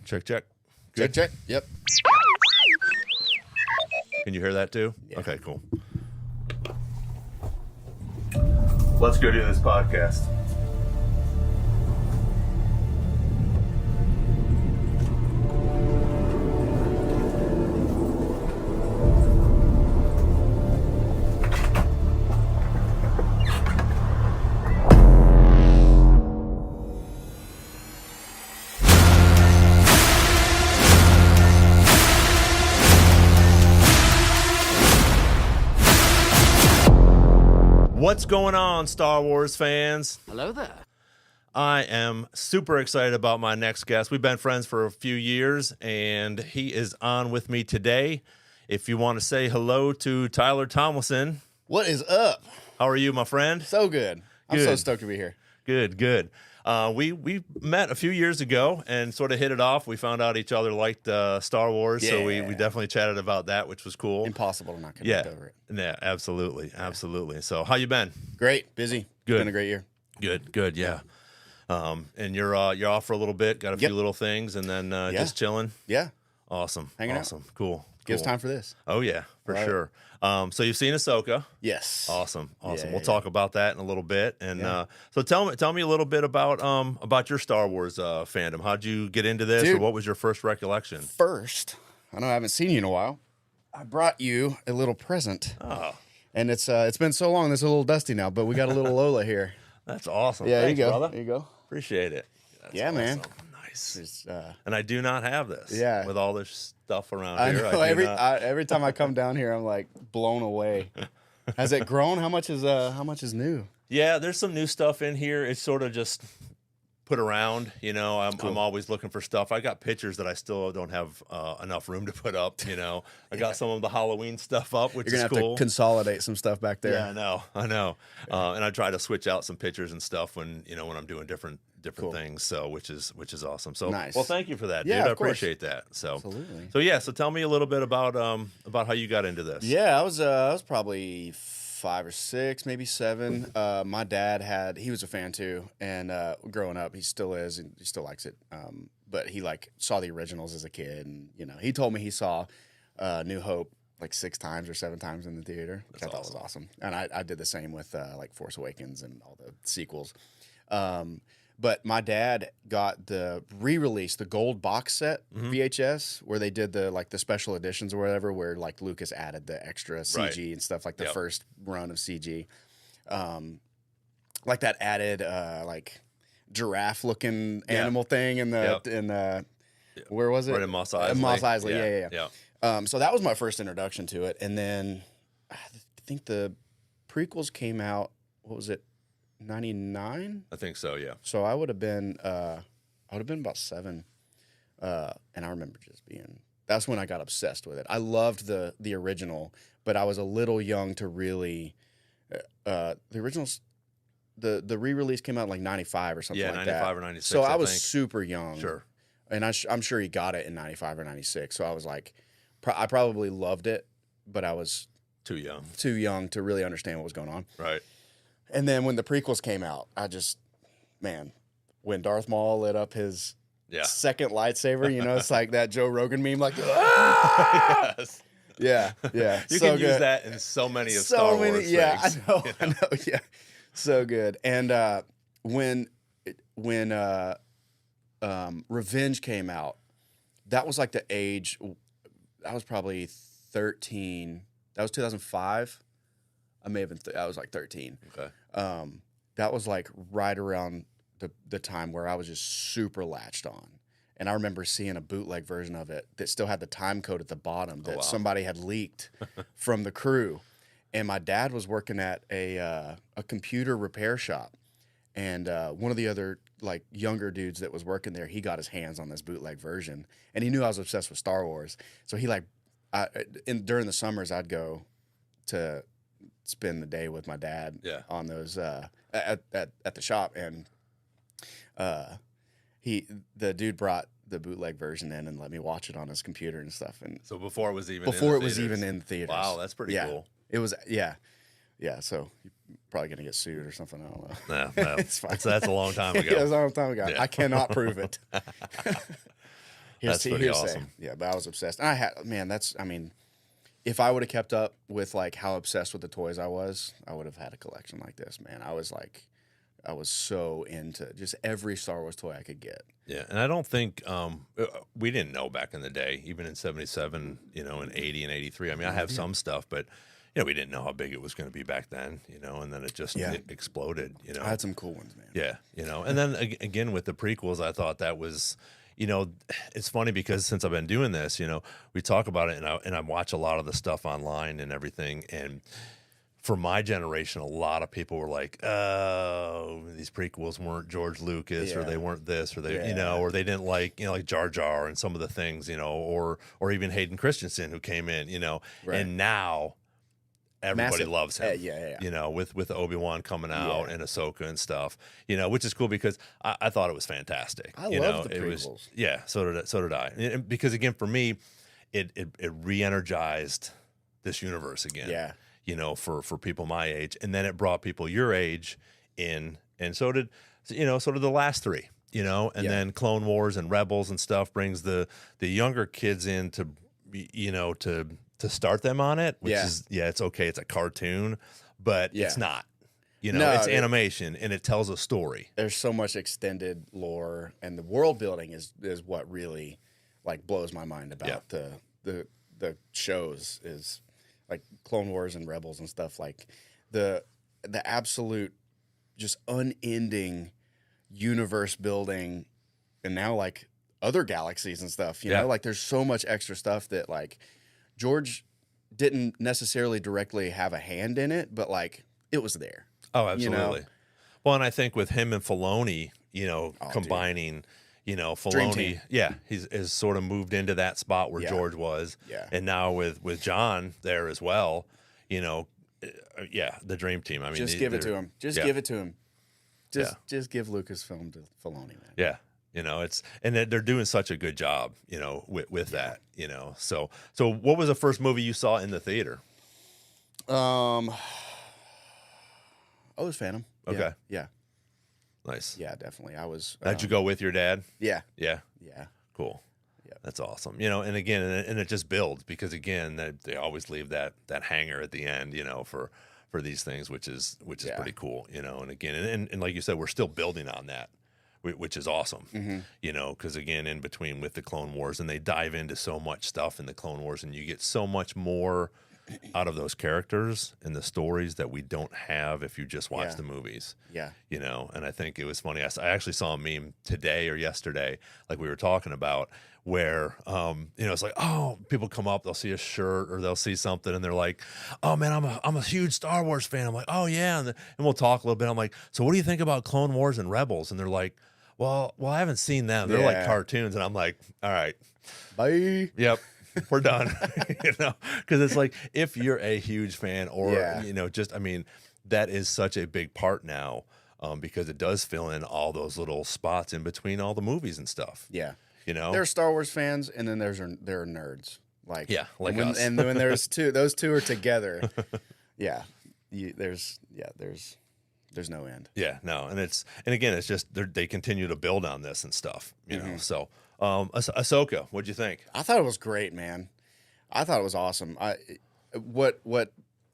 Check. Check. Yep. Can you hear that too? Yeah. Okay, cool. Let's go do this podcast. What's going on, Star Wars fans? Hello there. I am super excited about my next guest. We've been friends for a few years, and he is on with me today. If you want to say hello to Tyler Tomlinson. What is up? How are you, my friend? So good. I'm so stoked to be here. Good. We met a few years ago and sort of hit it off. We found out each other liked Star Wars, so we definitely chatted about that, which was cool. Impossible to not connect over it. Yeah, absolutely. So how you been? Great. Busy. Good. It's been a great year. Good, yeah. And you're off for a so got a few little things, and then just chilling. Yeah. Awesome. Hanging out. Cool. Gives time for this. Oh yeah, for Right. sure. So you've seen Ahsoka. Yes. Awesome. Yeah, We'll talk about that in a little bit. And so tell me a little bit about your Star Wars fandom. How'd you get into this, Dude. or what was your first recollection? First, I know I haven't seen you in a while. I brought you a little present. Oh, And it's been so long, it's a little dusty now, but we got a little Lola here. that's awesome. Yeah, Thanks, there you go. brother. There you go. Appreciate it. That's Yeah, man. Nice. It's, And I do not have this. Yeah. With all this stuff around I here. know do not. every time I come down here, I'm like blown away. Has it grown? How much is new? Yeah, there's some new stuff in here. It's sort of just put around, I'm always looking for stuff. I got pictures that I still don't have enough room to put up, I got some of the Halloween stuff up, which You're gonna is have cool. to consolidate some stuff back there. Yeah, I know. And I try to switch out some pictures and stuff when I'm doing different Cool. things. So which is awesome. So Nice. well, thank you for that, Yeah, dude. I of course. appreciate that. So Absolutely. So tell me a little bit about how you got into this. Yeah, I was probably 5 or 6, maybe 7. My dad he was a fan too, and growing up, he still is, and he still likes it. But he saw the originals as a kid, and he told me he saw New Hope 6 times or 7 times in the theater, which I thought was awesome. And I did the same with Force Awakens and all the sequels. But my dad got the re-release, the gold box set VHS, where they did the special editions or whatever, where Lucas added the extra CG and stuff, the first run of CG. That added giraffe looking animal thing in the where was it? Right in Mos Eisley. Mos Eisley, yeah. So that was my first introduction to it, and then I think the prequels came out. What was it? 99? I think so, yeah. So I would have been about 7. And I remember just that's when I got obsessed with it. I loved the original, but I was a little young to really the originals the re-release came out in 95 or something like that. 95 or 96. So I was think. super young. Sure. And I'm sure he got it in 95 or 96. So I was I probably loved it, but I was Too young to really understand what was going on. Right. And then when the prequels came out, when Darth Maul lit up his second lightsaber, it's like that Joe Rogan meme, ah! Yes. Yeah. You so can good. use that in so many of Star Wars things. I know, yeah. So good. And when Revenge came out, that was the age, I was probably 13. That was 2005. I may have been, I was 13. Okay. That was right around the time where I was just super latched on. And I remember seeing a bootleg version of it that still had the time code at the bottom that somebody had leaked from the crew. And my dad was working at a computer repair shop. And one of the other younger dudes that was working there, he got his hands on this bootleg version. And he knew I was obsessed with Star Wars. So he during the summers, I'd go to spend the day with my dad on those at the shop, and the dude brought the bootleg version in and let me watch it on his computer and stuff. And so before it was even in theaters. Wow, that's pretty cool. It was so you're probably gonna get sued or something. I don't know. No. It's fine. That's a long time ago. Yeah, it was a long time ago. I cannot prove it. That's pretty hearsay. awesome. Yeah, but I was obsessed. And if I would have kept up with like how obsessed with the toys I would have had a collection like this, man. I was so into just every Star Wars toy I could get. Yeah, and I don't think we didn't know back in the day, even in '77, in '80 and '83. I mean, I have some stuff, but we didn't know how big it was going to be back then, and then it just it exploded. I had some cool ones, man. Yeah, and then again with the prequels, I thought that was. It's funny because since I've been doing this, we talk about it and I watch a lot of the stuff online and everything. And for my generation, a lot of people were like, oh, these prequels weren't George Lucas or they weren't this or they, or they didn't like Jar Jar and some of the things, or even Hayden Christensen who came in, Right. and now everybody loves him. With Obi-Wan coming out and Ahsoka and stuff, which is cool because I thought it was fantastic. I loved the prequels. So did I. And because again, for me, it re-energized this universe again. Yeah. For people my age, and then it brought people your age in, and so did the last three. And then Clone Wars and Rebels and stuff brings the younger kids in to start them on it, which is it's okay. It's a cartoon, but it's not. It's animation and it tells a story. There's so much extended lore, and the world building is what really like blows my mind about the shows is like Clone Wars and Rebels and stuff, like the absolute just unending universe building, and now like other galaxies and stuff. You know, like there's so much extra stuff that like George didn't necessarily directly have a hand in it, but like it was there. Oh, absolutely. Well, and I think with him and Filoni, combining, Filoni, he's has sort of moved into that spot where George was. Yeah. And now with John there as well, the dream team. I mean, just give it to him. Just give it to him. Just give Lucasfilm to Filoni, man. Yeah. And they're doing such a good job, with that, So what was the first movie you saw in the theater? It was Phantom. Okay. Yeah. Nice. Yeah, definitely. I was. Did you go with your dad? Yeah. Yeah. Yeah. Cool. Yeah. That's awesome. And again, and it just builds because again, they always leave that hanger at the end, for these things, which is pretty cool, and again, and like you said, we're still building on that, which is awesome, because again, in between with the Clone Wars, and they dive into so much stuff in the Clone Wars, and you get so much more out of those characters and the stories that we don't have if you just watch the movies. Yeah. And I think it was funny. I actually saw a meme today or yesterday, like we were talking about, where, it's like, oh, people come up, they'll see a shirt or they'll see something and they're like, oh man, I'm a huge Star Wars fan. I'm like, oh yeah. And we'll talk a little bit. I'm like, so what do you think about Clone Wars and Rebels? And they're like, well, I haven't seen them. They're like cartoons. And I'm like, all right, bye. Yep. We're done, because it's like if you're a huge fan or, that is such a big part now, because it does fill in all those little spots in between all the movies and stuff. Yeah. There's Star Wars fans, and then there are nerds. Like us. And when those two are together, there's no end. Yeah, no, and again, it's just they continue to build on this and stuff, So, Ahsoka, what'd you think? I thought it was great, man. I thought it was awesome. What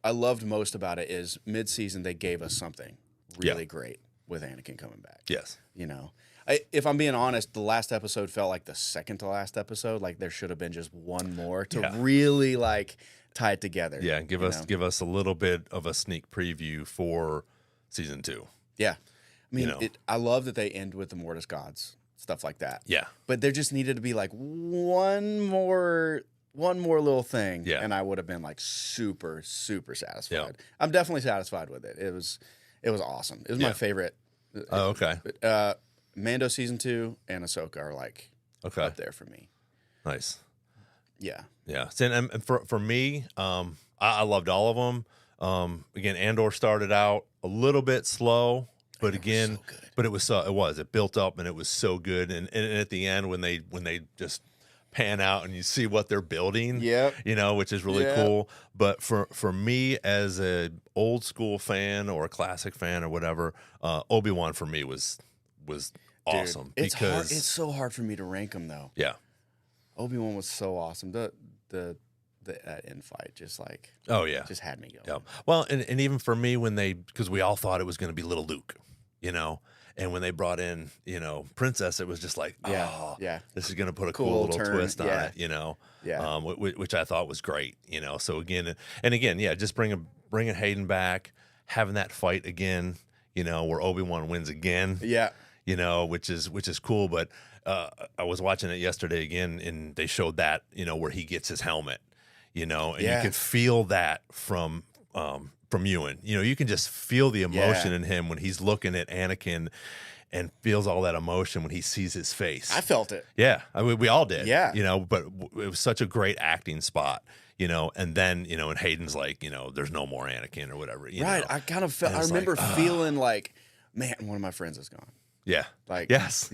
I loved most about it is mid-season they gave us something really great with Anakin coming back. Yes, if I'm being honest, the last episode felt like the second to last episode. Like there should have been just one more to really like tie it together. Yeah, give us a little bit of a sneak preview for season 2. Yeah, I mean, I love that they end with the Mortis gods, stuff like that. Yeah, but there just needed to be like one more little thing, and I would have been like super satisfied. Yeah. I'm definitely satisfied with it. It was awesome. It was my favorite. Oh, okay. Mando season 2 and Ahsoka are like up there for me. Nice. Yeah. Yeah. And for me, I loved all of them. Again, Andor started out a little bit slow, but again, but it built up and it was so good. And at the end, when they just pan out and you see what they're building, which is really cool. But for me as a old school fan or a classic fan or whatever, Obi-Wan for me was awesome. It's hard. It's so hard for me to rank them though. Yeah. Obi-Wan was so awesome. The end fight just like Oh yeah, just had me going. yeah. Well, and even for me because we all thought it was going to be little Luke, and when they brought in Princess, it was just like oh yeah, this is going to put a cool little turn. twist on it, Yeah. which I thought was great, So again, yeah, just bringing Hayden back, having that fight again, where Obi-Wan wins again, Yeah. which is cool. But I was watching it yesterday again, and they showed that, where he gets his helmet, and you could feel that from Ewan. You can just feel the emotion in him when he's looking at Anakin and feels all that emotion when he sees his face. I felt it. Yeah, I mean, we all did. Yeah. But it was such a great acting spot, and then, and Hayden's like, there's no more Anakin or whatever. Right. I kind of felt, I remember feeling like, man, one of my friends is gone. Yeah. Like, yes.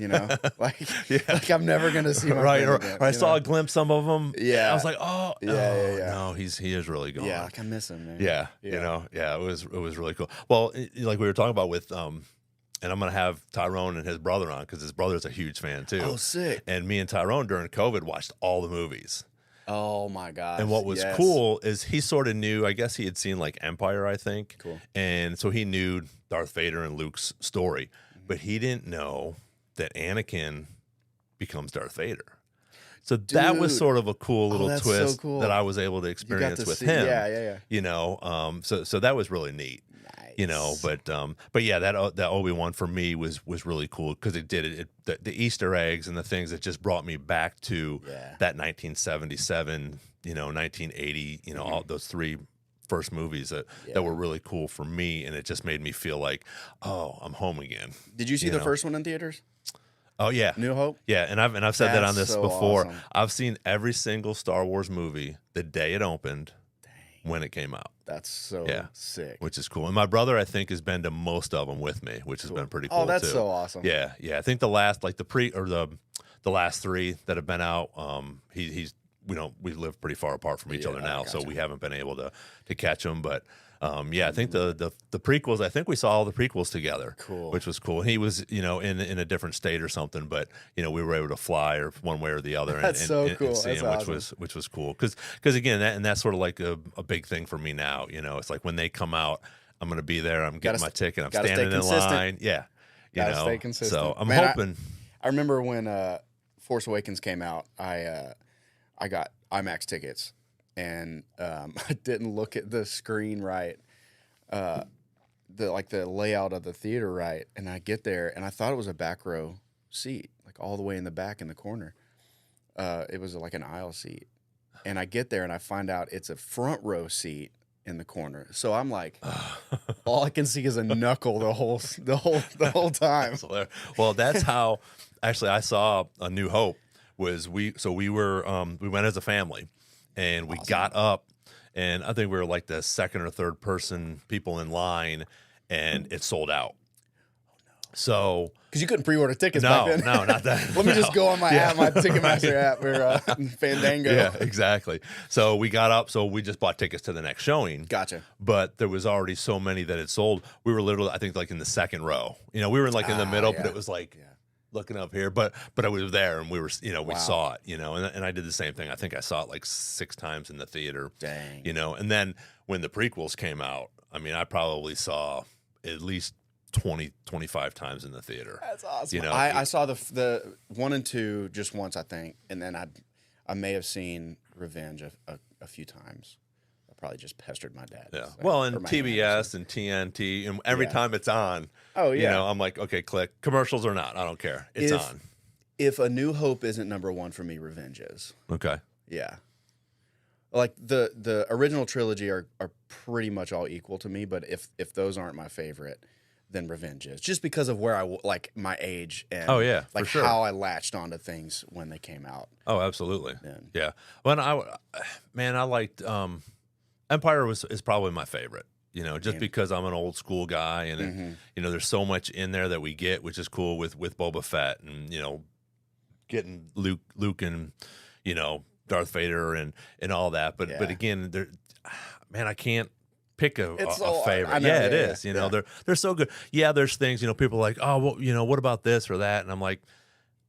Like I'm never going to see my right. friend again, or I saw a glimpse of him. Yeah. I was like, yeah. no, he is really gone. Yeah. Like I miss him, man. Yeah. It was really cool. Well, like we were talking about with, and I'm going to have Tyrone and his brother on because his brother's a huge fan too. Oh, sick. And me and Tyrone during COVID watched all the movies. Oh my gosh. And what was cool is he sort of knew, I guess he had seen like Empire, I think. Cool. And so he knew Darth Vader and Luke's story, but he didn't know that Anakin becomes Darth Vader. So that was sort of a cool little twist that I was able to experience with him. Yeah. So that was really neat. Nice. But yeah, that Obi-Wan for me was really cool because it did the Easter eggs and the things that just brought me back to that 1977, 1980, all those three first movies that were really cool for me, and it just made me feel like, oh, I'm home again. Did you see the first one in theaters? Oh yeah, New Hope. Yeah, and I've said that on this before. Awesome. I've seen every single Star Wars movie the day it opened, when it came out. That's so sick. Which is cool. And my brother, I think, has been to most of them with me, which has been pretty cool. Oh, that's too. so awesome. Yeah. I think the last, like the last three that have been out, we live pretty far apart from each other now, so we haven't been able to catch them. But I think the prequels, I think we saw all the prequels together. Cool. Which was cool. He was, in a different state or something, but we were able to fly or one way or the other and so cool. and see that's him, awesome. which was cool. Cause again, that's sort of like a big thing for me now. It's like when they come out, I'm going to be there. I'm getting my ticket. I'm standing in line. Yeah. Gotta stay consistent. So I'm hoping. I remember when Force Awakens came out, I got IMAX tickets, and I didn't look at the screen right, the layout of the theater right, and I get there and I thought it was a back row seat, like all the way in the back in the corner. It was like an aisle seat, and I get there and I find out it's a front row seat in the corner. So I'm like, all I can see is a knuckle the whole time. Well, that's how actually I saw A New Hope. We went as a family, and we got up, and I think we were like the second or third people in line, and it sold out. So because you couldn't pre-order tickets back then. No, not that. Let me just go on my app, my Ticketmaster app, or Fandango. Yeah, exactly. So we got up, so we just bought tickets to the next showing. Gotcha. But there was already so many that had sold. We were literally, I think, like in the second row. We were like in the middle, but it was like. Yeah. Looking up here, but I was there, and we were, we saw it, and I did the same thing. I think I saw it like 6 times in the theater. Dang. And then when the prequels came out, I mean, I probably saw at least 20, 25 times in the theater. That's awesome. I saw the 1 and 2 just once, I think, and then I may have seen Revenge a few times. Probably just pestered my dad. Yeah. Well, and TBS and TNT, and every time it's on, I'm like, okay, click. Commercials or not, I don't care. It's on. If A New Hope isn't number 1 for me, Revenge is. Okay. Yeah. Like the original trilogy are pretty much all equal to me, but if those aren't my favorite, then Revenge is. Just because of where I like my age and for sure. how I latched onto things when they came out. Oh, absolutely. Yeah. When I liked Empire is probably my favorite, just because I'm an old school guy, and there's so much in there that we get, which is cool with Boba Fett, and getting Luke and Darth Vader and all that. But again, I can't pick a favorite. Know, it is. They're so good. Yeah, there's things people are like, oh, well, what about this or that, and I'm like,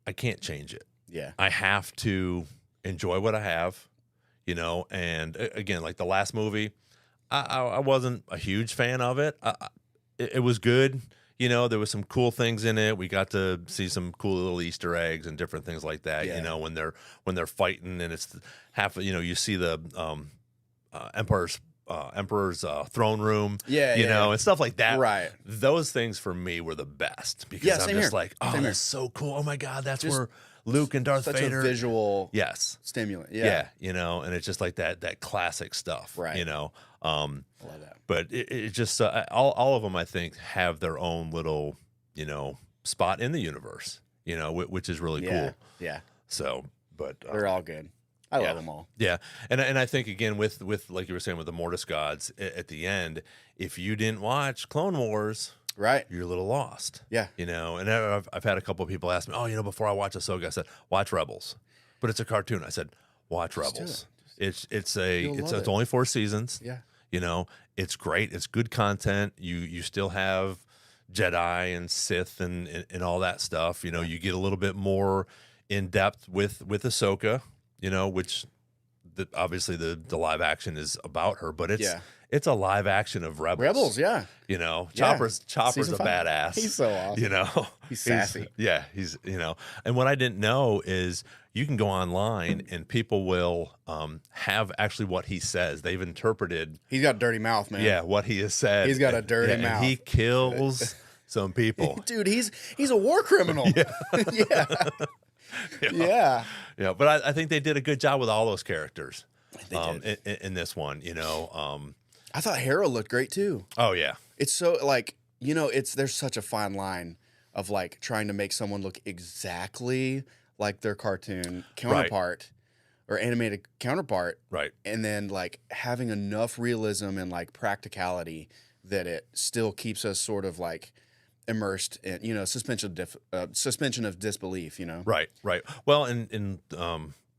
I can't change it. Yeah, I have to enjoy what I have, and again, like the last movie, I wasn't a huge fan of it. It was good. There was some cool things in it. We got to see some cool little Easter eggs and different things like that. Yeah. When they're fighting, and it's half. You see the emperor's throne room. Yeah. And stuff like that. Right. Those things for me were the best because Yeah, I'm same just here. like, oh, Same that's so cool. Oh my God, that's Just where Luke and Darth Such Vader. a visual Yes. stimulant. Yeah. And it's just like that classic stuff. Right. I love that. But it just all of them, I think, have their own little spot in the universe. Which is really cool. Yeah. So, but They're all good. I love them all. yeah, and I think again with like you were saying with the Mortis gods at the end, if you didn't watch Clone Wars, Right. you're a little lost. Yeah. And I've had a couple of people ask me, before I watch Ahsoka, I said watch Rebels, but it's a cartoon. I said watch Rebels. It's only 4 seasons. Yeah. It's great. It's good content. You still have Jedi and Sith and all that stuff. You get a little bit more in depth with Ahsoka. Which obviously the live action is about her, but it's a live action of Rebels. Rebels, yeah. Chopper's Season a 5. badass. He's so awesome. He's sassy. He's and what I didn't know is you can go online and people will have actually what he says. They've interpreted. He's got a dirty mouth, man. Yeah, what he has said. He's got a dirty mouth. And he kills some people. Dude, he's a war criminal. Yeah. Yeah. Yeah, but I think they did a good job with all those characters. They did. In this one, I thought Hera looked great too. Oh yeah. It's so there's such a fine line of like trying to make someone look exactly like their cartoon counterpart or animated counterpart. Right. And then like having enough realism and like practicality that it still keeps us sort of like immersed in, suspension of disbelief, Right. Well, and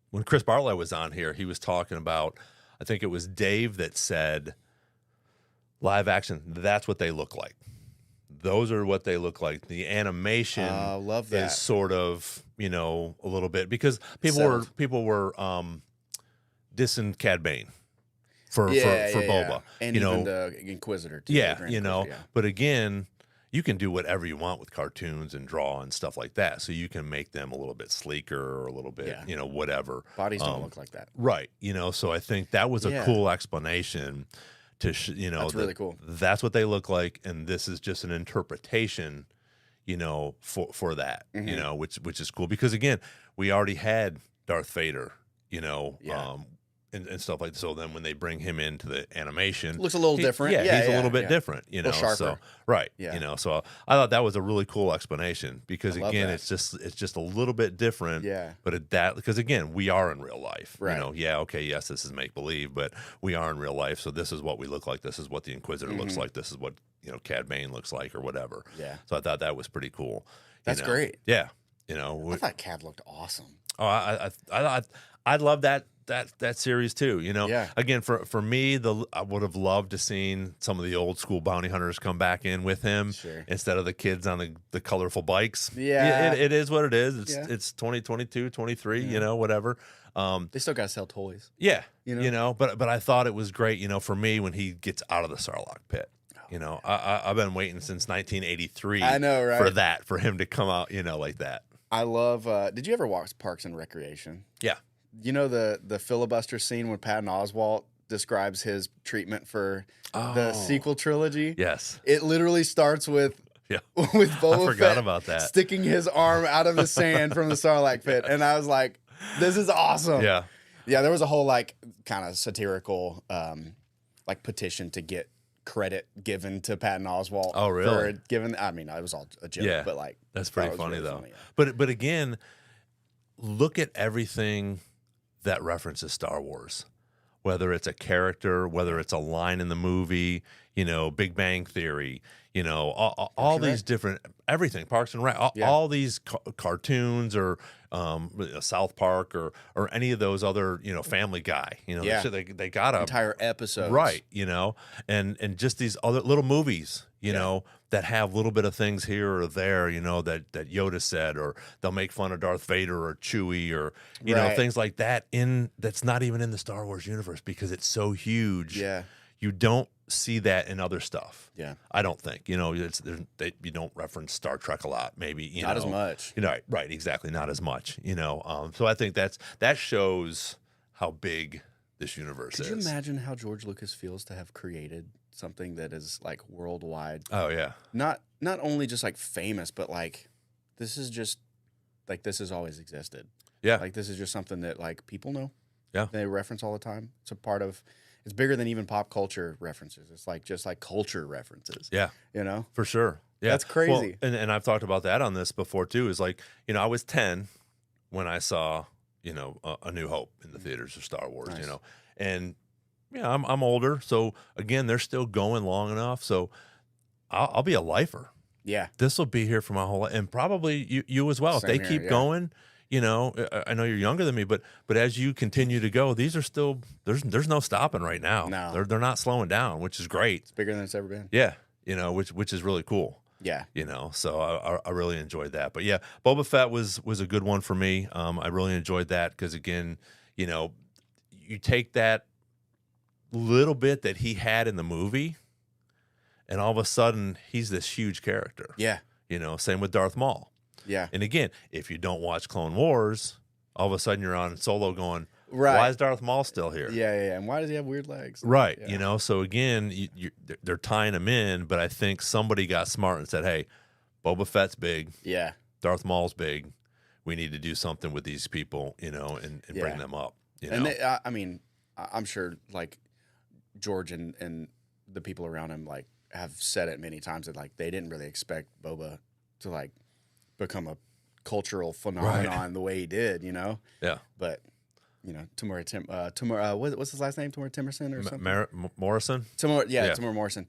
when Chris Bartlett was on here, he was talking about, I think it was Dave that said, live action, that's what they look like. Those are what they look like. The animation love that. is sort of, a little bit because people were dissing Cad Bane for Boba. And even the Inquisitor too. Yeah, but again, you can do whatever you want with cartoons and draw and stuff like that. So you can make them a little bit sleeker or a little bit, whatever. Bodies don't look like that. Right. So I think that was a cool explanation to, that's really cool. That's what they look like. And this is just an interpretation, for that, which is cool because again, we already had Darth Vader, and stuff like that. So then when they bring him into the animation, looks a little different. He's a little bit different, sharper. So right. Yeah. So I thought that was a really cool explanation because again, that. it's just a little bit different. Yeah. But because again, we are in real life. Right. Yes, this is make believe, but we are in real life. So this is what we look like. This is what the Inquisitor looks like. This is what Cad Bane looks like, or whatever. Yeah. So I thought that was pretty cool. That's great. Yeah. I thought Cad looked awesome. Oh, I love that series too. Yeah. Again, for me, I would have loved to seen some of the old school bounty hunters come back in with him instead of the kids on the colorful bikes. Yeah. It is what it is. It's 2022, 23, whatever. They still got to sell toys. Yeah. But I thought it was great, for me when he gets out of the Sarlacc pit. I've been waiting since 1983 I know, right? for him to come out, like that. I love did you ever watch Parks and Recreation? Yeah. The filibuster scene when Patton Oswalt describes his treatment for the sequel trilogy? Yes. It literally starts with with Boba I forgot Fett about that. sticking his arm out of the sand from the Sarlacc pit. And I was like, this is awesome. Yeah. Yeah, there was a whole like kind of satirical like petition to get credit given to Patton Oswalt. Oh, really? It was all a joke, but like that's pretty funny really though. Funny, yeah. But again, look at everything that references Star Wars, whether it's a character, whether it's a line in the movie, Big Bang Theory, all these different everything, Parks and Rec, all these cartoons or South Park or any of those other, Family Guy. Yeah. They got to Entire episodes. right, and just these other little movies, that have a little bit of things here or there, that Yoda said, or they'll make fun of Darth Vader or Chewie or Right. things like that that's not even in the Star Wars universe because it's so huge. Yeah. You don't see that in other stuff. Yeah. I don't think. You don't reference Star Trek a lot, maybe. Not as much. Right, exactly, not as much. So I think that shows how big this universe Could is. you imagine how George Lucas feels to have created something that is like worldwide? Oh yeah. Not only just like famous, but like this is just like this has always existed. Yeah. Like this is just something that like people know. Yeah. They reference all the time. It's a part of. It's bigger than even pop culture references. It's like just like culture references. Yeah. For sure. Yeah. That's crazy. Well, and I've talked about that on this before too. Is like, I was 10 when I saw, A New Hope in the theaters of Star Wars, Nice. and I'm older. So again, they're still going long enough. So I'll be a lifer. Yeah. This will be here for my whole life, and probably you as well. Same If they here, keep yeah. going, I know you're younger than me, but as you continue to go, these are still there's no stopping right now. No. They're not slowing down, which is great. It's bigger than it's ever been. Yeah, which is really cool. Yeah. So I really enjoyed that. But yeah, Boba Fett was a good one for me. I really enjoyed that because again, you take that little bit that he had in the movie, and all of a sudden he's this huge character. Yeah. Same with Darth Maul. Yeah. And again, if you don't watch Clone Wars, all of a sudden you're on Solo going, Right. why is Darth Maul still here? Yeah. And why does he have weird legs? Right. Yeah. So again, they're tying him in, but I think somebody got smart and said, hey, Boba Fett's big. Yeah. Darth Maul's big. We need to do something with these people, and Yeah. bring them up. And I'm sure like George and the people around him like have said it many times that like they didn't really expect Boba to like become a cultural phenomenon the way he did, Yeah. But Timur, what's his last name? Timur Timerson or something? Morrison? Timur Yeah. Morrison.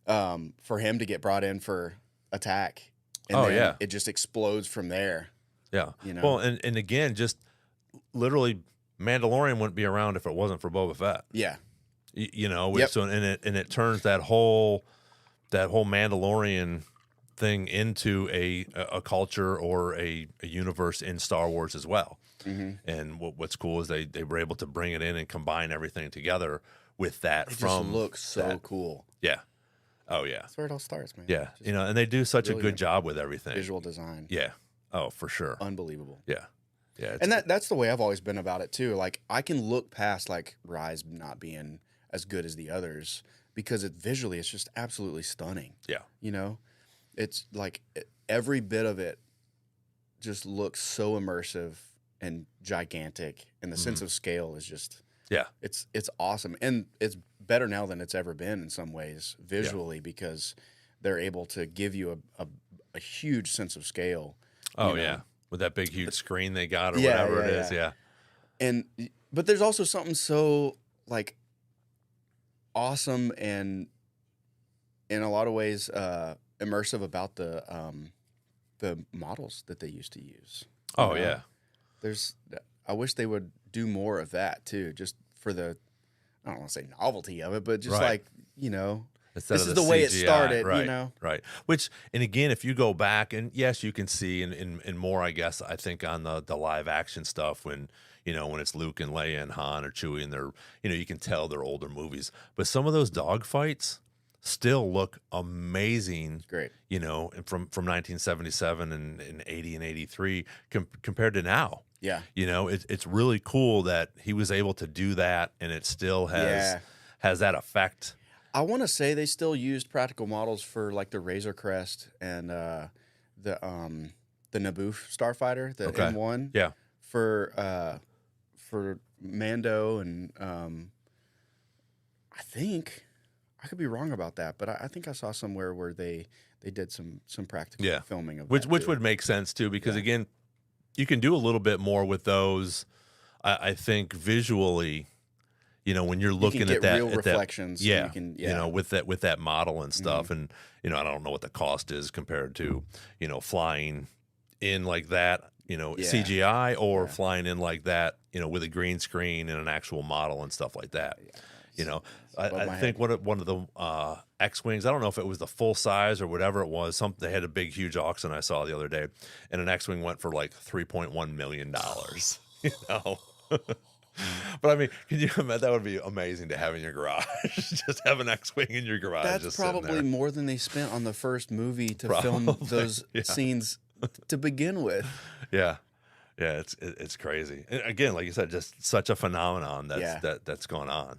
For him to get brought in for attack, and Oh, then yeah. it just explodes from there. Yeah. You know? Well, and again, just literally Mandalorian wouldn't be around if it wasn't for Boba Fett. Yeah, Yep. So and it turns that whole Mandalorian thing into a culture or a universe in Star Wars as well. Mm-hmm. And what's cool is they were able to bring it in and combine everything together with that. it from just looks so that. cool. Yeah. Oh yeah. That's where it all starts, man. Yeah. Just And they do such a good brilliant. job with everything. visual design, Yeah. Oh, for sure. unbelievable. Yeah. Yeah. And that's the way I've always been about it too. Like I can look past like Rise not being as good as the others because visually it's just absolutely stunning. Yeah. It's like every bit of it just looks so immersive and gigantic, and the sense of scale is just Yeah. it's awesome, and it's better now than it's ever been in some ways visually because they're able to give you a huge sense of scale. Oh know? yeah. With that big huge screen they got or Yeah, whatever it yeah, is. yeah. Yeah. But there's also something so like awesome and in a lot of ways immersive about the models that they used to use. Oh You know? yeah. I wish they would do more of that too, just for the I don't want to say novelty of it, but just Right. like Instead this of is the way it CGI, started, right, Right. Which, and again, if you go back, and yes, you can see in more, I guess, I think on the live action stuff when it's Luke and Leia and Han or Chewie and they're, you can tell they're older movies. But some of those dog fights still look amazing. Great. And from 1977 and 80 and 83 compared to now. Yeah. It's really cool that he was able to do that and it still has that effect. I want to say they still used practical models for like the Razor Crest and the Naboo starfighter, the Okay. M1. Yeah. For Mando and I think I could be wrong about that, but I think I saw somewhere where they did some practical filming of which that too. would make sense too because again, you can do a little bit more with those. I think visually. When you're looking you can at get that, real reflections. that, You can, with that model and stuff, and I don't know what the cost is compared to, flying in like that, CGI or flying in like that, with a green screen and an actual model and stuff like that. I think one of the X-Wings, I don't know if it was the full size or whatever it was, they had a big, huge auction I saw the other day, and an X-Wing went for like $3.1 million, But I mean, can you imagine? That would be amazing to have in your garage. Just have an X-Wing in your garage. That's just probably more than they spent on the first movie to film those scenes to begin with. Yeah. It's crazy. And again, like you said, just such a phenomenon that's going on,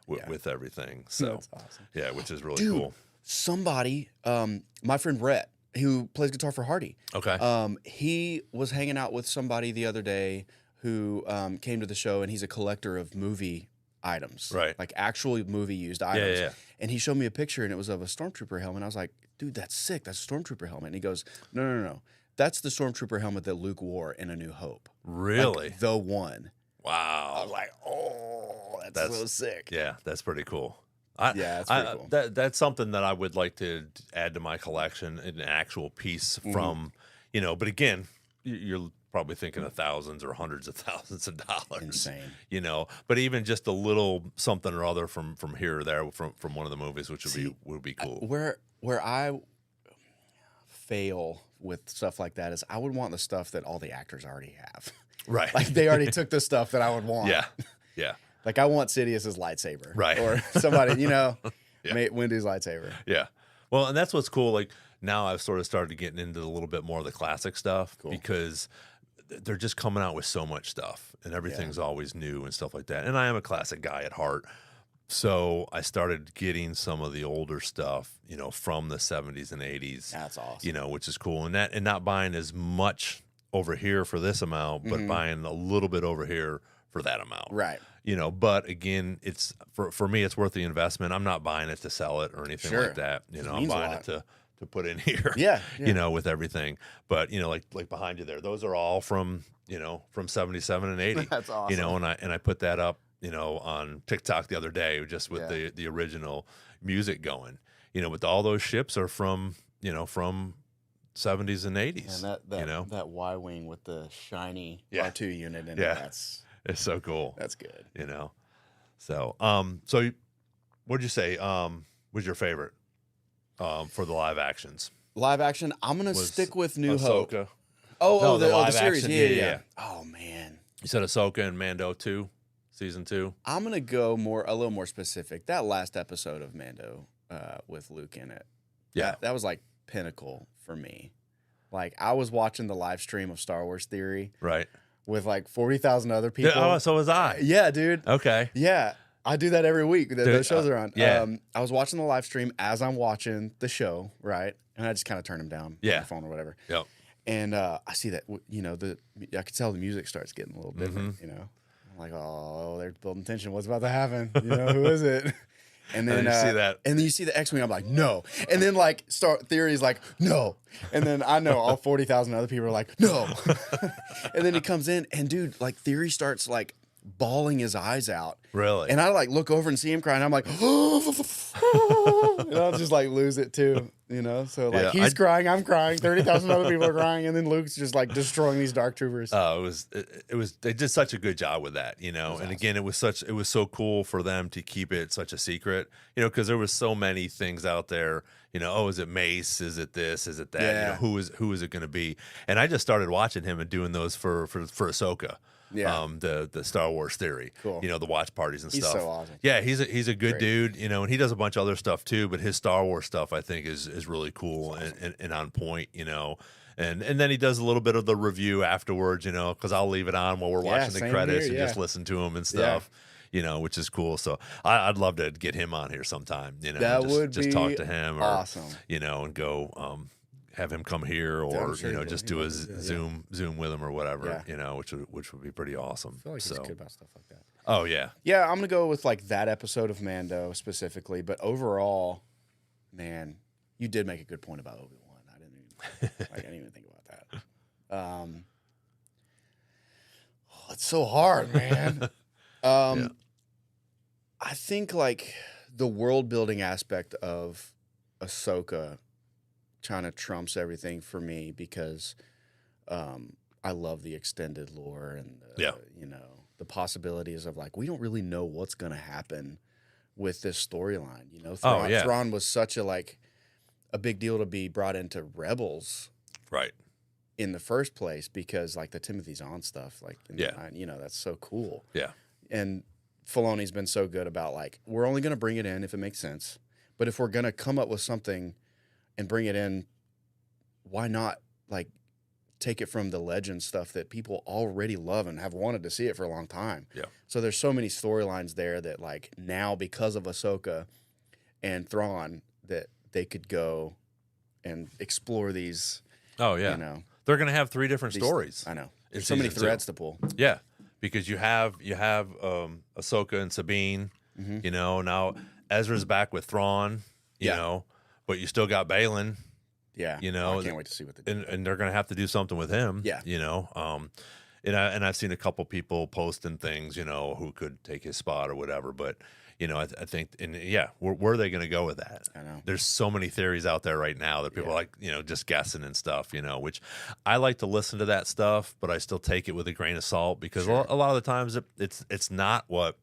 with everything. So That's awesome. Yeah, which is really cool. Somebody, my friend Brett, who plays guitar for Hardy. Okay. He was hanging out with somebody the other day who came to the show, and he's a collector of movie items, right? Like actual movie used items. Yeah. And he showed me a picture, and it was of a Stormtrooper helmet. I was like, dude, that's sick. That's a Stormtrooper helmet. And he goes, no. That's the Stormtrooper helmet that Luke wore in A New Hope. Really? Like, the one. Wow. I was like, oh, that's so sick. Yeah, that's pretty cool. That's pretty cool. That's something that I would like to add to my collection, an actual piece from, but again, you're probably thinking of thousands or hundreds of thousands of dollars. Insane. But even just a little something or other from here or there from one of the movies, which would be cool. Where I fail with stuff like that is I would want the stuff that all the actors already have. Right. Like they already took the stuff that I would want. Yeah. Like I want Sidious's lightsaber. Right. Or somebody, Wendy's lightsaber. Yeah. Well, and that's what's cool. Like now I've sort of started getting into a little bit more of the classic stuff because they're just coming out with so much stuff and everything's always new and stuff like that. And I am a classic guy at heart. So I started getting some of the older stuff, from the 70s and 80s. That's awesome. Which is cool. And not buying as much over here for this amount, but buying a little bit over here for that amount. Right. But again, it's for me, it's worth the investment. I'm not buying it to sell it or anything like that. I'm buying it to put in here. Yeah. With everything. But like behind you there, those are all from 77 and 80. That's awesome. And I put that up, on TikTok the other day, just with the original music going. But all those ships are from 70s and 80s. And that Y-wing with the shiny R2 unit in it. It's so cool. That's good. So what'd you say was your favorite for the live actions? Live action, I'm going to stick with New Ahsoka. Hope. Oh, the series. Action. Yeah. Oh, man. You said Ahsoka and Mando 2, season 2? I'm going to go a little more specific. That last episode of Mando with Luke in it. Yeah. That was like pinnacle for me. Like I was watching the live stream of Star Wars Theory. Right. With like 40,000 other people. Oh, so was I. Yeah, dude. Okay. Yeah. I do that every week. Those shows are on. Yeah. I was watching the live stream as I'm watching the show, right? And I just kind of turn them down on the phone or whatever. Yep. And I see that, I could tell the music starts getting a little different, I'm like, oh, they're building tension. What's about to happen? Who is it? And then you see that. And then you see the X-Wing. I'm like, no. And then like Star Theory is like, no. And then I know all 40,000 other people are like, no. And then he comes in and dude, like Theory starts like bawling his eyes out. Really? And I like look over and see him crying. I'm like, and I'll just like lose it too, So like he's crying, I'm crying, 30,000 other people are crying, and then Luke's just like destroying these dark troopers. Oh, it was they did such a good job with that, And awesome. again, it was so cool for them to keep it such a secret, because there was so many things out there. Oh, is it Mace? Is it this? Is it that? Yeah. Who is it going to be? And I just started watching him and doing those for Ahsoka. Yeah. The Star Wars Theory. Cool. The watch parties and He's stuff. so awesome. Yeah, he's a good Great. dude, and he does a bunch of other stuff too, but his Star Wars stuff I think is really cool and on point, And then he does a little bit of the review afterwards, because I'll leave it on while we're watching the credits and just listen to him and stuff. Which is cool. So I'd love to get him on here sometime. That would just be talk to him, or awesome. And go have him come here, or sure just do a Zoom with him or whatever. Which would be pretty awesome. I feel like he's good about stuff like that. Oh yeah, yeah. I'm gonna go with like that episode of Mando specifically, but overall, man, you did make a good point about Obi-Wan. I didn't even think about that. It's so hard, man. I think like the world building aspect of Ahsoka kind of trumps everything for me because I I love the extended lore and Yeah. you know, the possibilities of like we don't really know what's going to happen with this storyline. You know, Thrawn was such a big deal to be brought into Rebels, Right. in the first place because like the Timothy Zahn stuff, like you know, that's so cool. Yeah. And Filoni's been so good about like we're only going to bring it in if it makes sense, but if we're going to come up with something and bring it in, why not like take it from the legend stuff that people already love and have wanted to see it for a long time. Yeah. So there's so many storylines there that like now because of Ahsoka and Thrawn that they could go and explore these. Oh yeah. You know, they're going to have 3 different stories. I know. There's So many threads to pull. Yeah. Because you have Ahsoka and Sabine, Mm-hmm. you know, now Ezra's back with Thrawn, you know, but you still got Balin. Yeah. You know, I can't wait to see what they do. And they're going to have to do something with him. Yeah. You know, and I've seen a couple people posting things, you know, who could take his spot or whatever. But, you know, I think, and yeah, where are they going to go with that? I know. There's so many theories out there right now that people are like, you know, just guessing and stuff, you know, which I like to listen to that stuff, but I still take it with a grain of salt because a lot of the times it's not what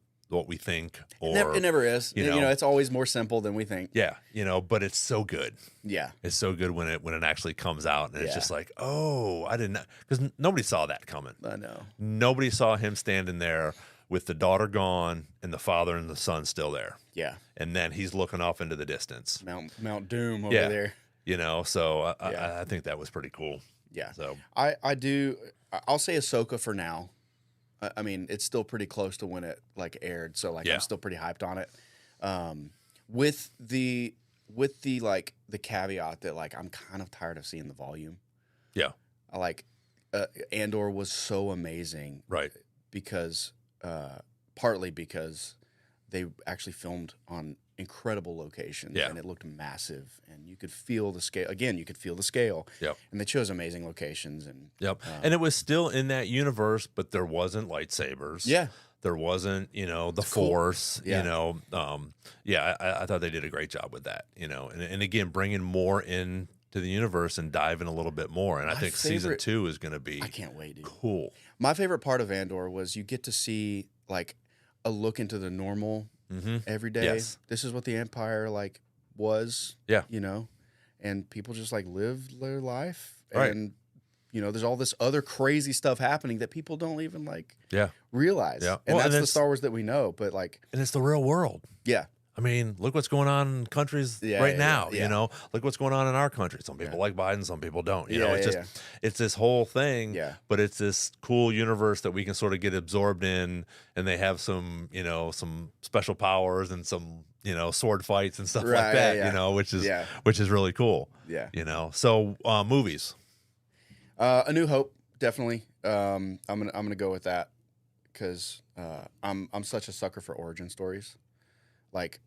we think, or It never is. you You know. know, it's always more simple than we think. yeah, you know, but it's so good. Yeah. It's so good when it actually comes out, and it's Yeah. just like, oh, I didn't, because nobody saw that coming. I know. Nobody saw him standing there with the daughter gone and the father and the son still there, Yeah. and then he's looking off into the distance. Mount Doom over Yeah. there. You know, so Yeah. I think that was pretty cool. Yeah. So I'll say Ahsoka for now. I mean, it's still pretty close to when it like aired, so like Yeah. I'm still pretty hyped on it. With the like the caveat that like I'm kind of tired of seeing the volume. yeah, I like Andor was so amazing right, because partly because they actually filmed on incredible locations Yeah. and it looked massive and you could feel the scale. Again, you could feel the scale. Yep. And they chose amazing locations and yep. And it was still in that universe, but there wasn't lightsabers. yeah. There wasn't, you know, the cool. Force, Yeah. you know. I thought they did a great job with that, you know. And again, bringing more in to the universe and diving a little bit more. And I My think season favorite- 2 is going to be I can't wait, dude. cool. My favorite part of Andor was you get to see like a look into the normal Mm-hmm. every day. Yes. This is what the Empire like was. Yeah. You know, and people just like live their life. Right. And you know, there's all this other crazy stuff happening that people don't even like Yeah. realize. Yeah. And Well, that's and the it's- Star Wars that we know. But like, And it's the real world. yeah, I mean, look what's going on in countries Yeah, right yeah, now. yeah. You know, look what's going on in our country. Some people like Biden, some people don't. You know, Yeah, it's yeah, just it's this whole thing. Yeah. But it's this cool universe that we can sort of get absorbed in, and they have some, you know, some special powers and some, you know, sword fights and stuff Right, like that. yeah. You know, which is Yeah. really cool. yeah. You know, so movies. A New Hope, definitely. I'm gonna go with that because I'm such a sucker for origin stories. Like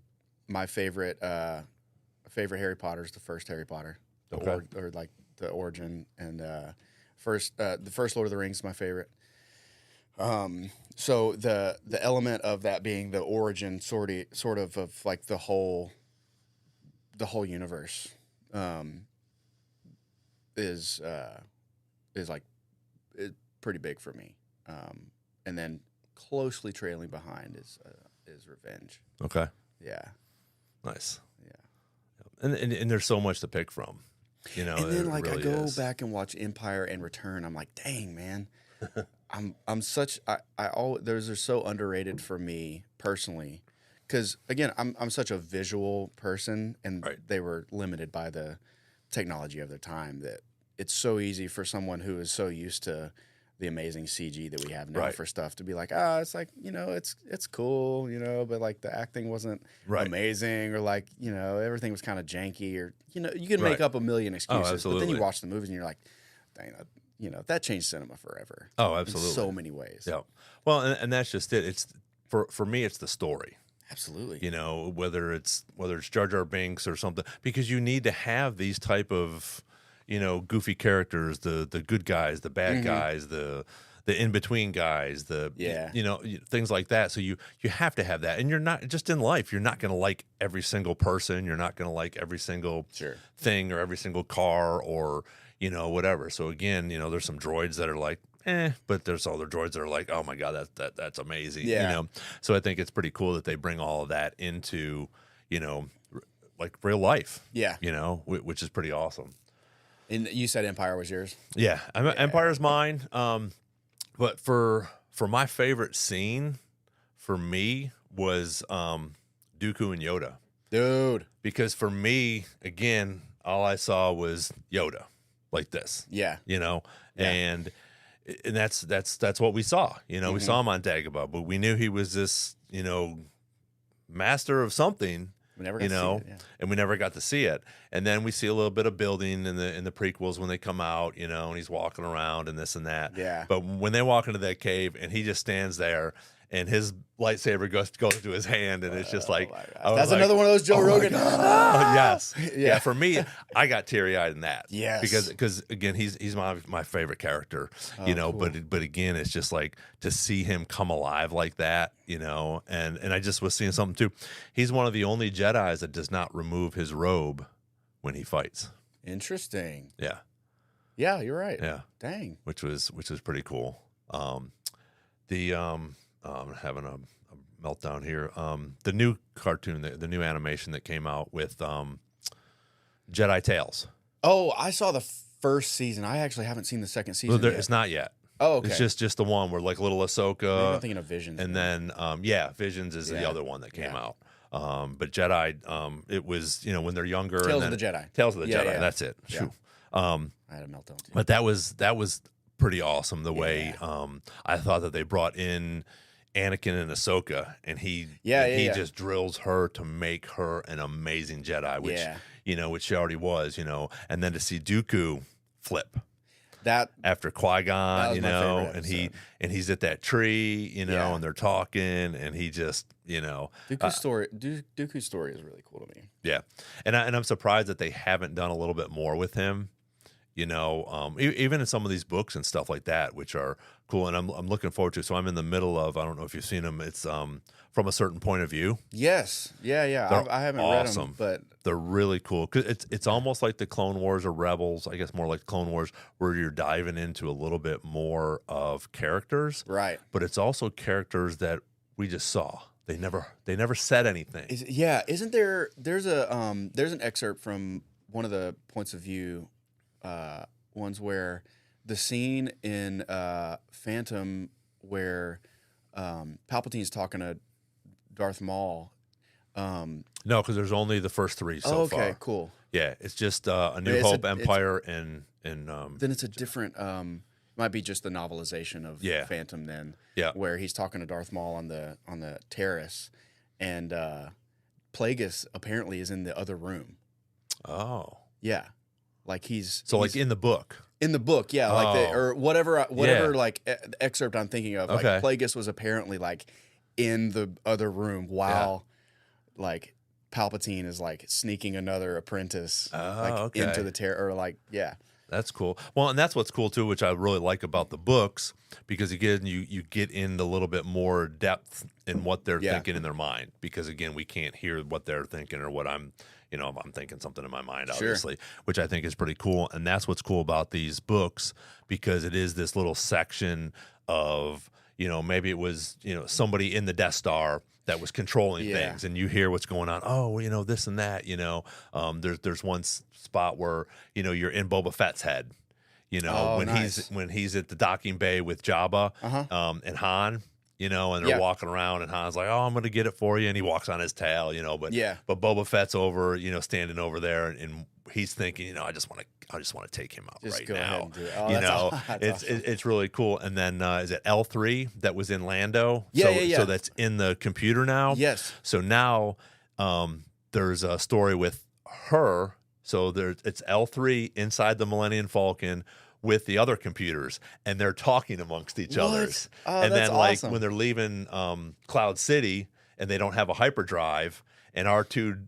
my favorite Harry Potter is the first Harry Potter, Okay. or like the origin, and the first Lord of the Rings is my favorite. So the element of that being the origin sort of like the whole universe is like pretty big for me. And then closely trailing behind is Revenge. Okay. Yeah, Nice. yeah. And there's so much to pick from. You know, And then it like really I go is. back and watch Empire and Return. I'm like, dang man, I'm such those are so underrated for me personally. Because again, I'm such a visual person, and Right. they were limited by the technology of their time that it's so easy for someone who is so used to the amazing CG that we have now Right. for stuff to be like, it's like, you know, it's cool, you know, but like the acting wasn't Right. amazing, or like, you know, everything was kind of janky, or, you know, you can make Right. up a million excuses, but then absolutely. you watch the movies and you're like, dang, you know, that changed cinema forever. Oh, In absolutely. so many ways. Yeah. Well, and that's just it. It's for me, it's the story. Absolutely. You know, whether it's Jar Jar Binks or something, because you need to have these type of, you know, goofy characters, the good guys, the bad guys, the in between guys, Yeah. you know, things like that. So you have to have that, and you're not just in life. You're not going to like every single person. You're not going to like every single Sure. thing or every single car or, you know, whatever. So again, you know, there's some droids that are like but there's other droids that are like, oh my god, that's amazing. Yeah. You know, so I think it's pretty cool that they bring all of that into, you know, like real life. Yeah. You know, which is pretty awesome. And you said Empire was yours. Yeah, Empire's mine. But for my favorite scene, for me was Dooku and Yoda. Dude. Because for me, again, all I saw was Yoda, like this. Yeah. You know, Yeah. and that's what we saw. You know, we saw him on Dagobah, but we knew he was this, you know, master of something. We never got You to see know, it, yeah. and we never got to see it. And then we see a little bit of building in the prequels when they come out, you know, and he's walking around and this and that. Yeah. But when they walk into that cave and he just stands there and his lightsaber goes to his hand and it's just like, my gosh. I was That's like, another one of those Joe oh my Rogan. God. Yes. Yeah. Yeah. For me, I got teary eyed in that. Yes. Because again, he's my favorite character, you know, cool. but again, it's just like to see him come alive like that, you know, and I just was seeing something too. He's one of the only Jedis that does not remove his robe when he fights. Interesting. Yeah. Yeah, you're right. Yeah. Dang. Which was pretty cool. I'm having a meltdown here. The new cartoon, the new animation that came out with Jedi Tales. Oh, I saw the first season. I actually haven't seen the second season Well, yet. it's not yet. Oh, okay. It's just the one where like little Maybe Ahsoka, I'm thinking of Visions. and man. then Visions is the Yeah. other one that came Yeah. out. But Jedi, it was, you know, when they're younger. Tales and of then, the Jedi. Tales of the Yeah, Jedi. yeah. That's it. Yeah. Shoo. I had a meltdown too. But that was pretty awesome the way Yeah. I thought that they brought in Anakin and Ahsoka, and he Yeah. just drills her to make her an amazing Jedi, which Yeah. you know, which she already was, you know, and then to see Dooku flip That after Qui-Gon, was you my know, favorite and he's at that tree, you know, Yeah. and they're talking, and he just, you know, Dooku's story is really cool to me. yeah, and I'm surprised that they haven't done a little bit more with him. You know, even in some of these books and stuff like that, which are cool, and I'm looking forward to. So I'm in the middle of, I don't know if you've seen them. It's From a Certain Point of View. Yes. Yeah. They're I haven't awesome. read them, but They're really cool because it's almost like the Clone Wars or Rebels. I guess more like Clone Wars, where you're diving into a little bit more of characters, right. but it's also characters that we just saw. They never said anything. Isn't there? There's an excerpt from one of the points of view ones where the scene in Phantom where Palpatine's talking to Darth Maul. No, because there's only the first three so far. Okay, cool. Yeah, it's just A New It's Hope, it's- Empire, and Then it's a different. Might be just the novelization of Yeah. Phantom. Then, Yeah. where he's talking to Darth Maul on the terrace, and Plagueis apparently is in the other room. oh, Yeah, like he's like in the book. in the book, yeah, like Oh. or whatever Yeah. like excerpt I'm thinking of. Like Okay. Plagueis was apparently like in the other room while like Palpatine is like sneaking another apprentice okay. into the terror or like yeah. That's cool. Well, and that's what's cool too, which I really like about the books, because again, you get into a little bit more depth in what they're Yeah. thinking in their mind. Because again, we can't hear what they're thinking or what I'm thinking something in my mind, obviously, which I think is pretty cool. And that's what's cool about these books, because it is this little section of, you know, maybe it was, you know, somebody in the Death Star that was controlling Yeah. things, and you hear what's going on. Oh, you know, this and that, you know, there's one spot where, you know, you're in Boba Fett's head, you know, Oh, nice. when he's at the docking bay with Jabba, and Han, you know, and they're Yeah. walking around, and Han's like, "Oh, I'm going to get it for you," and he walks on his tail, you know, but Boba Fett's over, you know, standing over there, and he's thinking, you know, I just want to take him out Just right go ahead now. and do it. Oh, you that's know, that's awesome. it's really cool. And then is it L3 that was in Lando? Yeah. So that's in the computer now. Yes. So now there's a story with her. So it's L3 inside the Millennium Falcon with the other computers, and they're talking amongst each other. Oh, and that's then like awesome. when they're leaving Cloud City and they don't have a hyperdrive, and R2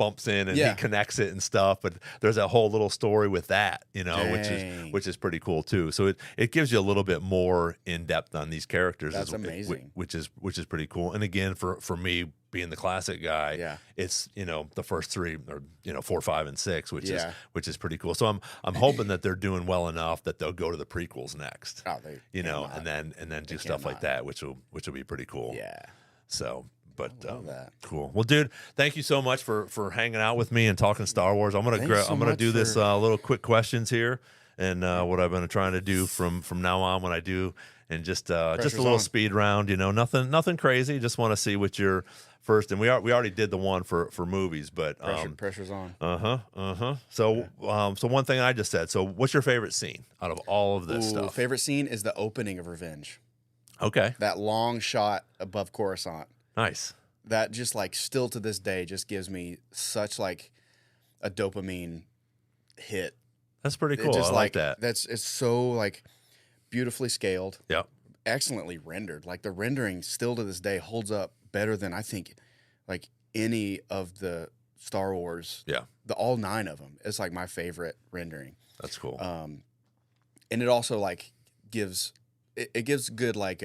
bumps in and Yeah. he connects it and stuff. But there's that whole little story with that, you know, Dang. which is pretty cool too. So it gives you a little bit more in depth on these characters. That's amazing. Which is pretty cool. And again, for me being the classic guy, Yeah. it's, you know, the first three or, you know, 4, 5, and 6, which Yeah. is pretty cool. So I'm hoping that they're doing well enough that they'll go to the prequels next. Oh, they You know, cannot. and then do stuff like that, which will be pretty cool. Yeah. So, but I love that. cool. Well, dude, thank you so much for hanging out with me and talking Star Wars. I'm Thanks so I'm gonna much do this for- little quick questions here, and what I've been trying to do from now on when I do, and just a little on. speed round. You know, nothing crazy. Just want to see what your first. And we already did the one for movies, but Pressure's on. So so one thing I just said. So, what's your favorite scene out of all of this stuff? Favorite scene is the opening of Revenge. Okay, That long shot above Coruscant. nice. That just like still to this day just gives me such like a dopamine hit. That's pretty It cool. just I like that. It's so like beautifully scaled, Yep. excellently rendered. Like the rendering still to this day holds up better than I think like any of the Star Wars. Yeah, All 9 of them. It's like my favorite rendering. that's cool. And it also like gives it gives good like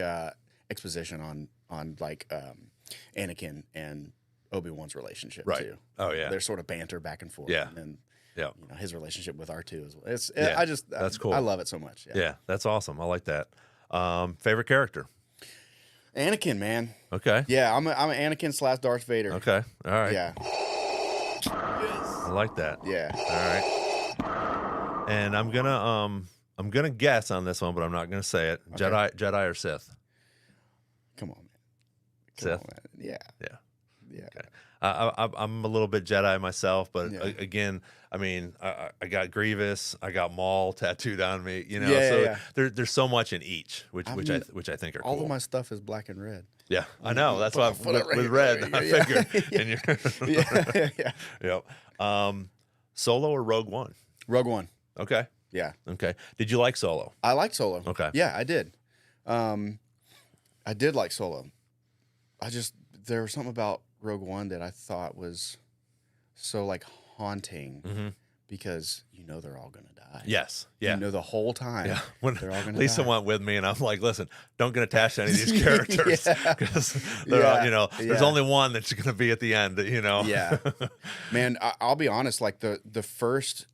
exposition on like Anakin and Obi-Wan's relationship Right. too. Oh yeah. Their sort of banter back and forth. Yeah. And then Yeah. you know, his relationship with R2 as well. It's Yeah, that's cool. I love it so much. Yeah, that's awesome. I like that. Favorite character? Anakin, man. Okay. Yeah, I'm an Anakin / Darth Vader. Okay. All right. Yeah. I like that. Yeah. All right. And I'm gonna guess on this one, but I'm not gonna say it. Okay. Jedi or Sith? Come on, man. Sith? On, man. Yeah. Yeah. Yeah. Okay. I'm a little bit Jedi myself, but Yeah. again, I mean, I got Grievous, I got Maul tattooed on me, you know. Yeah, so yeah. There's so much in each, which I which mean, I think are All cool. of my stuff is black and red. Yeah, I know. That's why Put it right with here. red, There I you go. figured. Yeah. And you're Yeah. Yeah. Yep. Solo or Rogue One? Rogue One. Okay. Yeah. Okay. Did you like Solo? I like Solo. Okay. Yeah, I did. I did like Solo. There was something about Rogue One that I thought was so like haunting Mm-hmm. because you know they're all gonna die. Yes. Yeah. You know the whole time. Yeah, when they're all gonna Lisa die. went with me, and I'm like, "Listen, don't get attached to any of these characters Yeah. because they're all, Yeah. you know, there's Yeah. only one that's going to be at the end, you know." Yeah. Man, I'll be honest. Like the first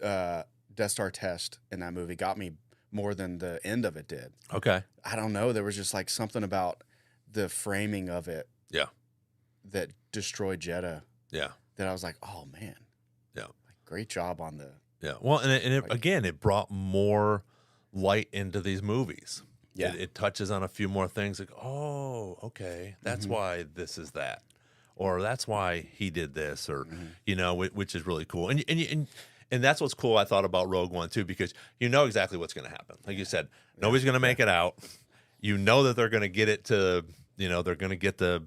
Death Star test in that movie got me more than the end of it did. Okay. I don't know. There was just like something about the framing of it Yeah. that destroyed Jeddah Yeah. that I was like, oh man, Yeah. like, great job on the. Yeah. Well, again, it brought more light into these movies. Yeah. It touches on a few more things. Like, oh, okay, that's why this is that, or that's why he did this, or you know, which is really cool. And that's what's cool. I thought about Rogue One too, because you know exactly what's going to happen. Like you said, nobody's going to make it out. You know that they're going to get it to, you know, they're going to get the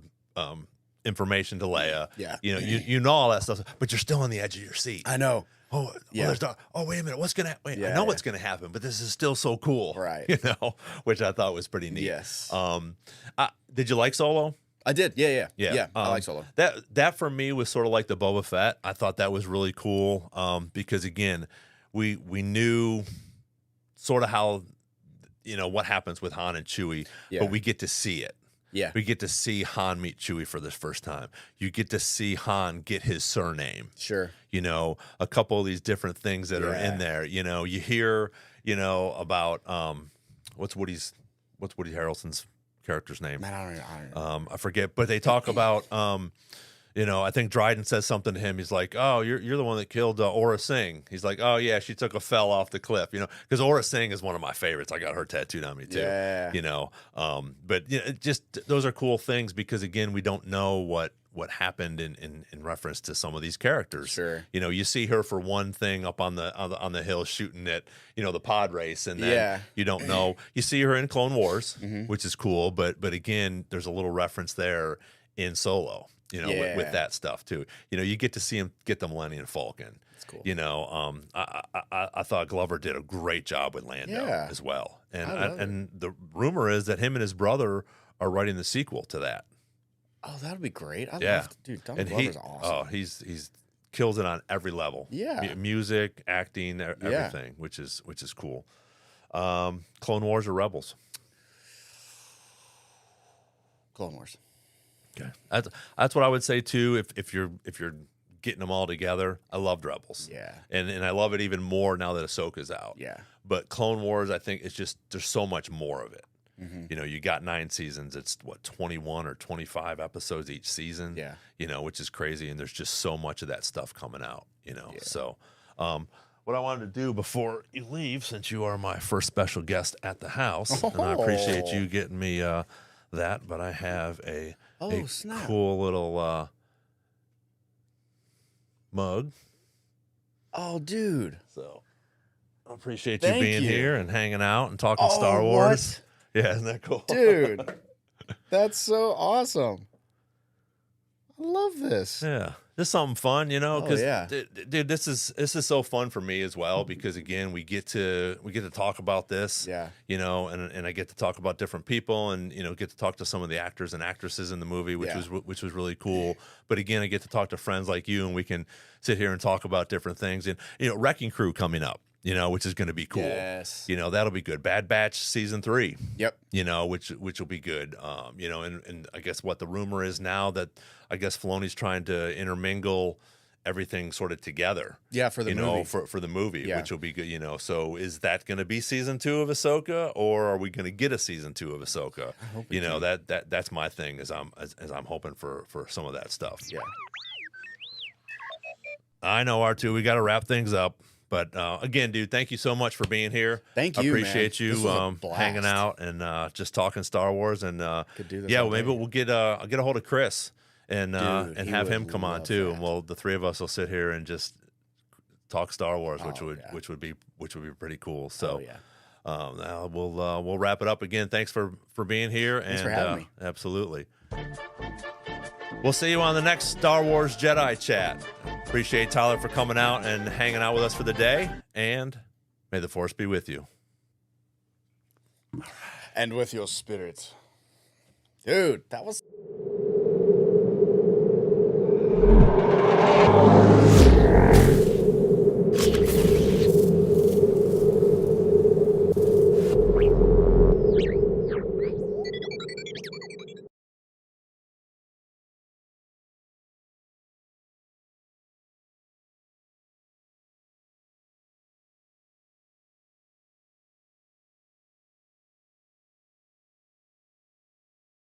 information to Leia. Yeah. You know, you know all that stuff, but you're still on the edge of your seat. I know. Oh, Yeah. there's Darth. Oh, wait a minute. What's gonna? Wait, I Yeah, know yeah. what's gonna happen, but this is still so cool, Right. You know, which I thought was pretty neat. Yes. Did you like Solo? I did. Yeah. I like Solo. That for me was sort of like the Boba Fett. I thought that was really cool because again, we knew sort of how, you know, what happens with Han and Chewie, Yeah. but we get to see it. Yeah. We get to see Han meet Chewie for the first time. You get to see Han get his surname. Sure. You know, a couple of these different things that are Yeah. in there. You know, you hear, you know, about what's Woody Harrelson's character's name? Man, I don't know. I forget, but they talk about you know, I think Dryden says something to him. He's like, "Oh, you're the one that killed Aura Singh." He's like, "Oh yeah, she fell off the cliff." You know, because Aura Singh is one of my favorites. I got her tattooed on me too. Yeah. You know, but you know, just those are cool things because again, we don't know what happened in reference to some of these characters. Sure. You know, you see her for one thing up on the hill shooting at, you know, the pod race, and then Yeah. you don't know. You see her in Clone Wars, Mm-hmm. which is cool, but again, there's a little reference there in Solo. You know, with Yeah. that stuff too. You know, you get to see him get the Millennium Falcon. That's cool. You know, I thought Glover did a great job with Lando Yeah. as well, and I love and the rumor is that him and his brother are writing the sequel to that. Oh, that'd be great. I Yeah. love, dude. Donald And Glover's awesome. oh, he's kills it on every level. Yeah. Music, acting, everything, which is cool. Clone Wars or Rebels? Clone Wars. Okay, that's what I would say too. If you're getting them all together, I loved Rebels. Yeah. And I love it even more now that Ahsoka's out. Yeah. But Clone Wars, I think it's just there's so much more of it. Mm-hmm. You know, you got 9 seasons. It's what 21 or 25 episodes each season. Yeah. You know, which is crazy, and there's just so much of that stuff coming out. You know, Yeah. so. What I wanted to do before you leave, since you are my first special guest at the house, and I appreciate you getting me that, but I have a snap. cool little mug. Oh, dude. So I appreciate you Thank being you. here and hanging out and talking Oh, Star Wars. Yeah, isn't that cool? Dude, that's so awesome. I love this. Yeah, just something fun, you know. Because yeah. dude, this is so fun for me as well. Because again, we get to talk about this. Yeah. You know, and I get to talk about different people, and you know, get to talk to some of the actors and actresses in the movie, which was really cool. But again, I get to talk to friends like you, and we can sit here and talk about different things. And you know, Wrecking Crew coming up, you know, which is going to be cool. Yes. You know, that'll be good. Bad Batch season 3. Yep. You know, which will be good. You know, and I guess what the rumor is now that I guess Filoni's trying to intermingle everything sort of together. Yeah, for the movie. For the movie, Yeah. which will be good. You know, so is that going to be season 2 of Ahsoka, or are we going to get a season 2 of Ahsoka? You know, that's my thing. As I'm hoping for some of that stuff. Yeah. I know, R2. We got to wrap things up. But again, dude, thank you so much for being here. Thank you, Appreciate man. you This was a blast. hanging out and just talking Star Wars. And Could do this yeah, all well, maybe day. we'll get I'll get a hold of Chris and Dude, he have would him come on love too. that. And we'll the 3 of us will sit here and just talk Star Wars, Oh, which would be pretty cool. So yeah. now we'll wrap it up again. Thanks for being here. Thanks and for having me. Absolutely. We'll see you on the next Star Wars Jedi chat. Appreciate Tyler for coming out and hanging out with us for the day. And may the Force be with you. And with your spirit. Dude, that was...